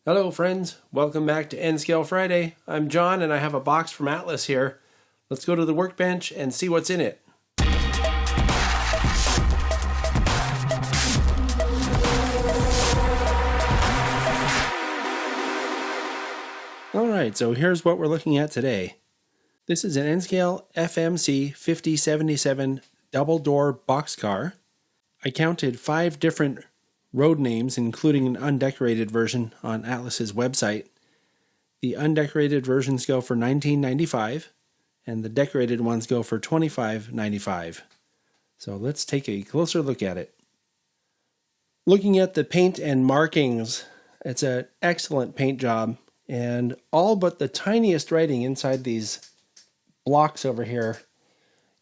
Hello friends, welcome back to N-Scale Friday. I'm John and I have a box from Atlas here. Let's go to the workbench and see what's in it. Alright, so here's what we're looking at today. This is an N-Scale FMC 5077 double door boxcar. I counted 5 different road names, including an undecorated version on Atlas's website. The undecorated versions go for $19.95 and the decorated ones go for $25.95. So let's take a closer look at it. Looking at the paint and markings, it's an excellent paint job, and all but the tiniest writing inside these blocks over here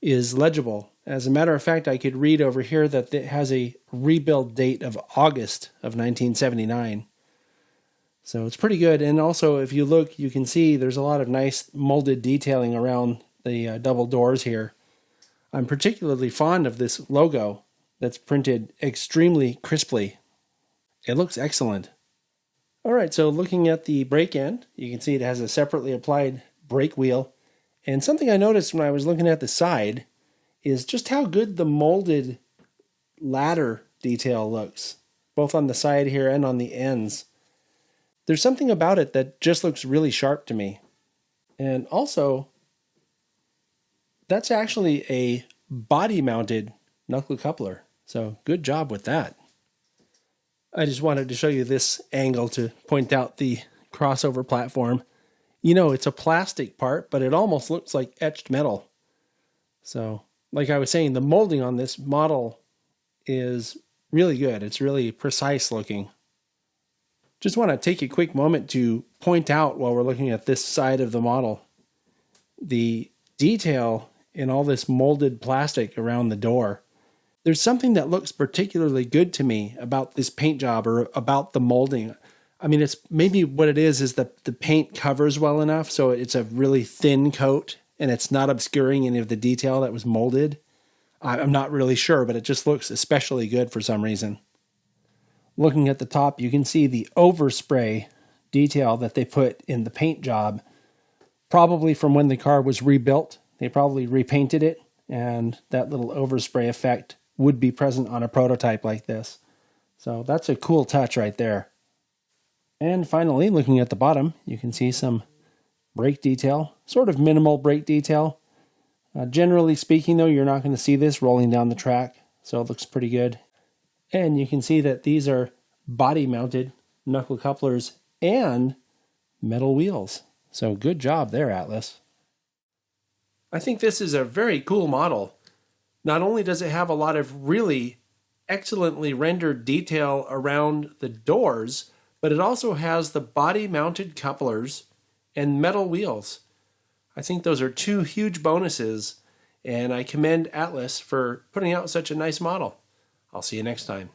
is legible. As a matter of fact, I could read over here that it has a rebuild date of August of 1979. So it's pretty good. And also, if you look, you can see there's a lot of nice molded detailing around the double doors here. I'm particularly fond of this logo that's printed extremely crisply. It looks excellent. All right, so looking at the brake end, you can see it has a separately applied brake wheel. And something I noticed when I was looking at the side is just how good the molded ladder detail looks, both on the side here and on the ends. There's something about it that just looks really sharp to me. And also, that's actually a body-mounted knuckle coupler, so good job with that. I just wanted to show you this angle to point out the crossover platform. You know, it's a plastic part, but it almost looks like etched metal. So, like I was saying, the molding on this model is really good. It's really precise looking. Just want to take a quick moment to point out while we're looking at this side of the model, the detail in all this molded plastic around the door. There's something that looks particularly good to me about this paint job or about the molding. I mean, it's maybe what it is that the paint covers well enough, so it's a really thin coat and it's not obscuring any of the detail that was molded. I'm not really sure, but it just looks especially good for some reason. Looking at the top, you can see the overspray detail that they put in the paint job, probably from when the car was rebuilt. They probably repainted it, and that little overspray effect would be present on a prototype like this. So that's a cool touch right there. And finally, looking at the bottom, you can see some brake detail, sort of minimal brake detail. Generally speaking, though, you're not going to see this rolling down the track, so it looks pretty good. And you can see that these are body-mounted knuckle couplers and metal wheels. So good job there, Atlas. I think this is a very cool model. Not only does it have a lot of really excellently rendered detail around the doors, but it also has the body-mounted couplers and metal wheels. I think those are 2 huge bonuses, and I commend Atlas for putting out such a nice model. I'll see you next time.